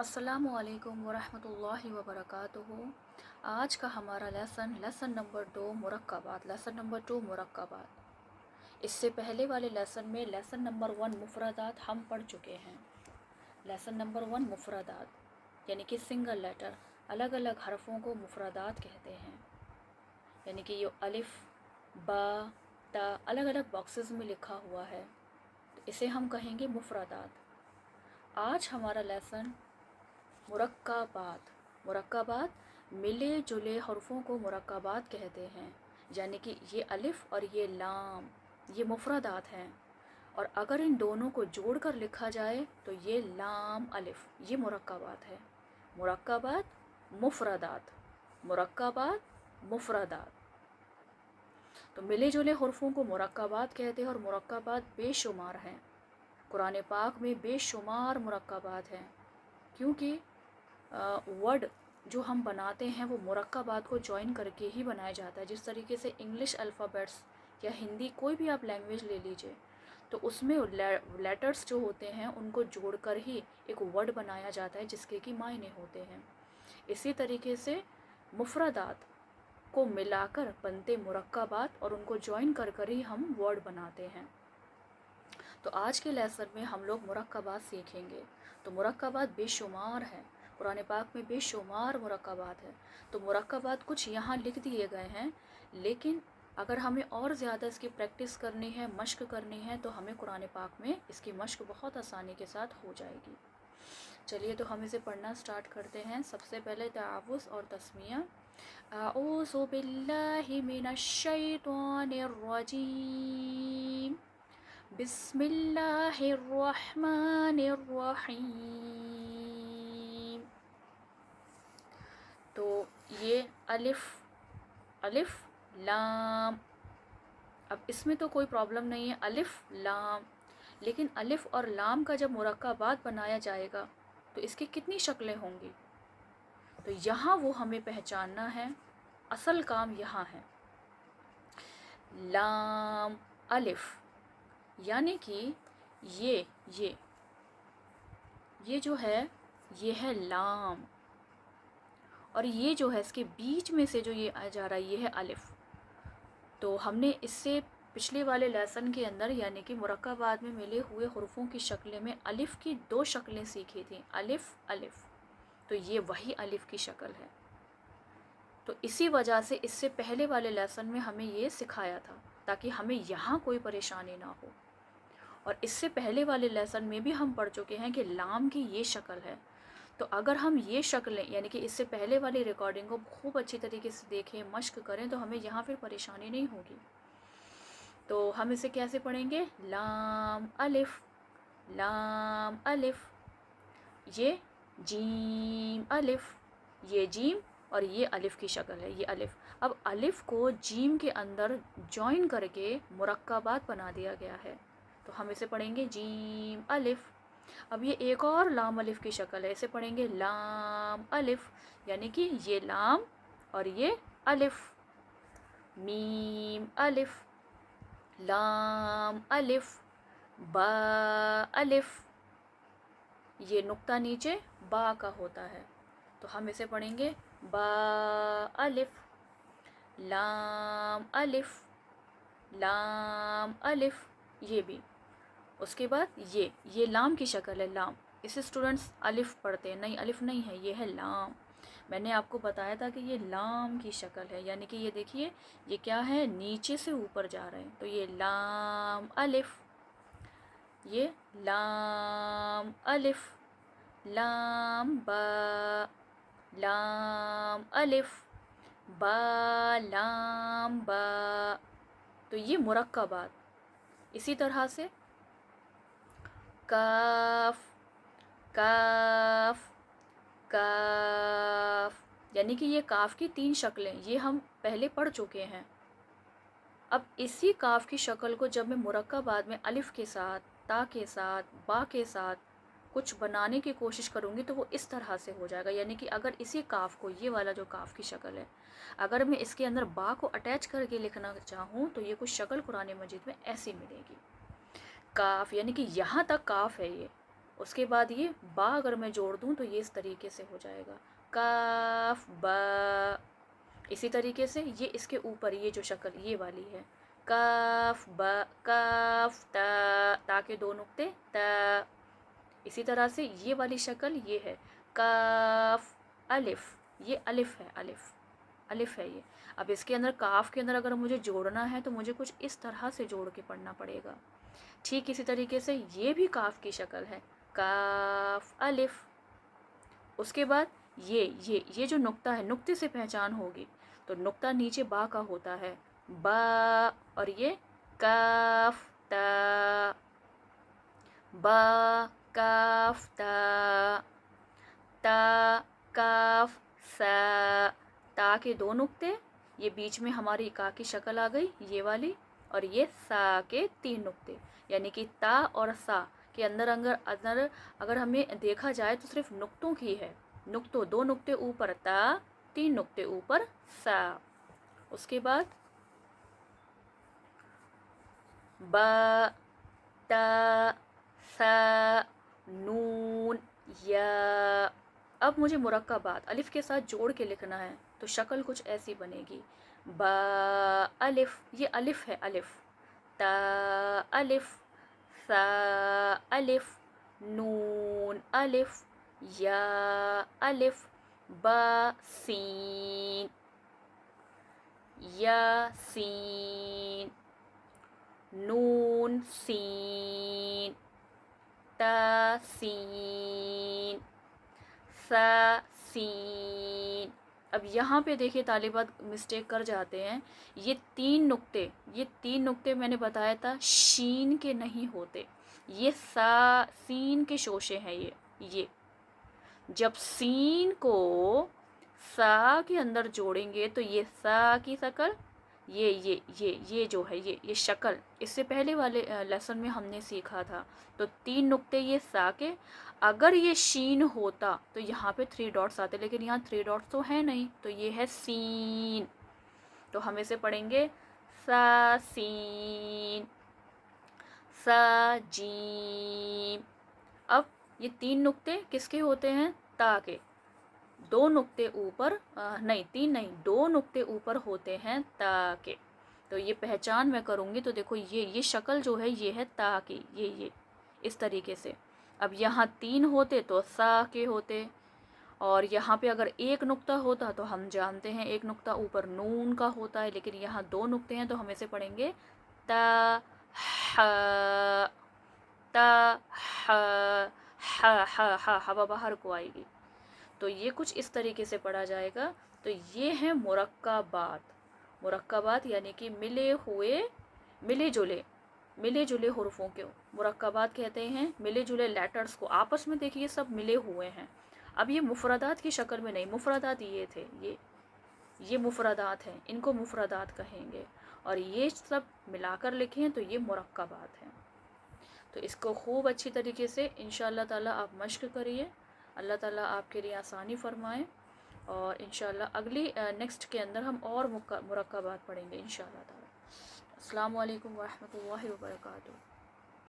अस्सलामु अलैकुम वरहमतुल्लाहि वबरकातुहू। आज का हमारा लेसन नंबर 2 मुरक्कबात, लेसन नंबर 2 मुरक्कबात। इससे पहले वाले लेसन में लेसन नंबर 1 मुफरदात हम पढ़ चुके हैं। लेसन नंबर 1 मुफरदात यानी कि सिंगल लेटर, अलग अलग हरफों को मुफरदात कहते हैं। यानी कि ये अलिफ बा ता अलग अलग बॉक्सेस में लिखा हुआ है, तो इसे हम कहेंगे मुफरदात। आज हमारा लेसन मुरक्कबात। मुरक्कबात मिले जुले हरफों को मुरक्कबात कहते हैं। यानी कि ये अलिफ और ये लाम ये मुफरदात हैं, और अगर इन दोनों को जोड़कर लिखा जाए तो ये लाम अलिफ, ये मुरक्कबात है। मुरक्कबात मुफरदात, मुरक्कबात मुफरदात। तो मिले जुले हरफों को मुरक्कबात कहते हैं, और मुरक्कबात बेशुमार हैं। कुरान पाक में बेशुमार मुरक्कबात हैं, क्योंकि वर्ड जो हम बनाते हैं वो मुरक्कबात को जॉइन करके ही बनाया जाता है। जिस तरीके से इंग्लिश अल्फ़ाबेट्स या हिंदी कोई भी आप लैंग्वेज ले लीजिए, तो उसमें लेटर्स जो होते हैं उनको जोड़कर ही एक वर्ड बनाया जाता है जिसके कि मायने होते हैं। इसी तरीके से मुफरदात को मिलाकर बनते मुरक्कबात, और उनको जॉइन कर ही हम वर्ड बनाते हैं। तो आज के लेसन में हम लोग मुरक्कबात सीखेंगे। तो मुरक्कबात बेशुमार हैं, कुरान पाक में बेशुमार मुरक्कबात है। तो मुरक्कबात कुछ यहाँ लिख दिए गए हैं, लेकिन अगर हमें और ज़्यादा इसकी प्रैक्टिस करनी है, मश्क करनी है, तो हमें कुरान पाक में इसकी मश्क बहुत आसानी के साथ हो जाएगी। चलिए तो हम इसे पढ़ना स्टार्ट करते हैं। सबसे पहले तावुज़ और तस्मिया। आऊज़ु बिल्लाहि मिनश शैतानिर रजीम, बिस्मिल्लाहिर रहमानिर रहीम। तो ये अलिफ अलिफ लाम, अब इसमें तो कोई प्रॉब्लम नहीं है, अलिफ लाम। लेकिन अलिफ और लाम का जब मुरक्कबात बनाया जाएगा तो इसकी कितनी शक्लें होंगी, तो यहाँ वो हमें पहचानना है। असल काम यहाँ है। लाम अलिफ, यानी कि ये जो है ये है लाम, और ये जो है इसके बीच में से जो ये आ जा रहा है ये है अलिफ। तो हमने इससे पिछले वाले लेसन के अंदर यानी कि मुरक्कबात में मिले हुए हुर्फों की शक्लें में अलिफ की 2 शक्लें सीखी थी, अलिफ अलिफ। तो ये वही अलिफ की शक्ल है। तो इसी वजह से इससे पहले वाले लेसन में हमें ये सिखाया था, ताकि हमें यहाँ कोई परेशानी ना हो। और इससे पहले वाले लेसन में भी हम पढ़ चुके हैं कि लाम की ये शक्ल है। तो अगर हम ये शक्लें यानी कि इससे पहले वाली रिकॉर्डिंग को खूब अच्छी तरीके से देखें, मश्क करें, तो हमें यहाँ फिर परेशानी नहीं होगी। तो हम इसे कैसे पढ़ेंगे? लाम अलिफ, लाम अलिफ। ये जीम अलिफ, ये जीम, और ये अलिफ की शक्ल है, ये अलिफ। अब अलिफ को जीम के अंदर जॉइन करके मुरक्कबात बना दिया गया है, तो हम इसे पढ़ेंगे जीम अलिफ। अब ये एक और लाम अलिफ की शक्ल है, इसे पढ़ेंगे लाम अलिफ, यानी कि ये लाम और ये अलिफ। मीम अलिफ, लाम अलिफ, बा अलिफ, ये नुक्ता नीचे बा का होता है, तो हम इसे पढ़ेंगे बा अलिफ, लाम अलिफ, लाम अलिफ, ये भी। उसके बाद ये लाम की शक्ल है, लाम। इसे स्टूडेंट्स अलिफ पढ़ते हैं, नहीं अलिफ नहीं है, ये है लाम। मैंने आपको बताया था कि ये लाम की शक्ल है, यानी कि ये देखिए ये क्या है, नीचे से ऊपर जा रहे हैं, तो ये लाम अलिफ, ये लाम अलिफ, लाम बा, लाम अलिफ, बा लाम बा। तो ये मुरक्कबात। इसी तरह से काफ, काफ, काफ, यानी कि ये काफ की 3 शक्लें ये हम पहले पढ़ चुके हैं। अब इसी काफ की शक्ल को जब मैं मुरक्कबात में अलिफ के साथ, ता के साथ, बा के साथ कुछ बनाने की कोशिश करूँगी तो वो इस तरह से हो जाएगा। यानी कि अगर इसी काफ को, ये वाला जो काफ की शक्ल है, अगर मैं इसके अंदर बा को अटैच करके लिखना चाहूँ तो ये कुछ शक्ल कुरान मजीद में ऐसी मिलेगी। काफ यानी कि यहाँ तक काफ है ये, اس کے بعد یہ با اگر میں جوڑ دوں تو یہ اس طریقے سے ہو جائے گا کاف با. اسی طریقے سے یہ اس کے اوپر یہ جو شکل یہ والی ہے کاف با کاف تا تا کے دو نقطے تا. اسی طرح سے یہ والی شکل یہ ہے کاف الف. یہ الف ہے الف ہے یہ. اب اس کے اندر کاف کے اندر اگر مجھے جوڑنا ہے تو مجھے کچھ اس طرح سے جوڑ کے پڑھنا پڑے گا. ٹھیک اسی طریقے سے یہ بھی کاف کی شکل ہے کاف الف. اس کے بعد یہ جو نقطہ ہے نقطے سے پہچان ہوگی تو نقطہ نیچے با کا ہوتا ہے با اور یہ کاف تا با کاف تا تا کاف سا. تا کے دو نقطے یہ بیچ میں ہماری کا کی شکل آ گئی یہ والی اور یہ سا کے تین نقطے یعنی کہ تا اور سا کے اندر اگر ہمیں دیکھا جائے تو صرف نقطوں کی ہے. دو نقطے اوپر تا تین نقطے اوپر سا. اس کے بعد با تا سا نون یا. اب مجھے مرکبات الف کے ساتھ جوڑ کے لکھنا ہے تو شکل کچھ ایسی بنے گی با الف. یہ الف ہے الف. تا الف سا الف نون الف یا الف با سین یا سین نون سین تا سین سا سین. اب یہاں پہ دیکھیے طالبات مسٹیک کر جاتے ہیں. یہ تین نقطے میں نے بتایا تھا شین کے نہیں ہوتے. یہ سین کے شوشے ہیں. یہ جب سین کو سا کے اندر جوڑیں گے تو یہ سا کی شکل یہ جو ہے یہ شکل اس سے پہلے والے لیسن میں ہم نے سیکھا تھا. تو تین نقطے یہ سا کے اگر یہ شین ہوتا تو یہاں پہ 3 ڈاٹس آتے لیکن یہاں 3 ڈاٹس تو ہے نہیں تو یہ ہے سین. تو ہم اسے پڑھیں گے سا سین سا جیم. اب یہ تین نقطے کس کے ہوتے ہیں تا کے. دو نقطے اوپر دو نقطے اوپر ہوتے ہیں تا کے. تو یہ پہچان میں کروں گی تو دیکھو یہ شکل جو ہے یہ ہے تا کی یہ اس طریقے سے. اب یہاں تین ہوتے تو سا کے ہوتے اور یہاں پہ اگر ایک نقطہ ہوتا تو ہم جانتے ہیں ایک نقطہ اوپر نون کا ہوتا ہے لیکن یہاں دو نقطے ہیں تو ہم اسے پڑھیں گے تا ہوا باہر کو آئے گی. تو یہ کچھ اس طریقے سے پڑھا جائے گا. تو یہ ہیں مرکبات یعنی کہ ملے جلے حروفوں کے مرکبات کہتے ہیں. ملے جلے لیٹرز کو آپس میں دیکھیے سب ملے ہوئے ہیں. اب یہ مفردات کی شکل میں نہیں. مفردات یہ تھے یہ مفردات ہیں ان کو مفردات کہیں گے اور یہ سب ملا کر لکھیں تو یہ مرکبات ہیں. تو اس کو خوب اچھی طریقے سے انشاءاللہ تعالی آپ مشق کریے. اللہ تعالیٰ آپ کے لیے آسانی فرمائے اور انشاءاللہ اگلی نیکسٹ کے اندر ہم اور مرکبات پڑھیں گے انشاءاللہ تعالیٰ. السلام علیکم ورحمۃ اللہ وبرکاتہ.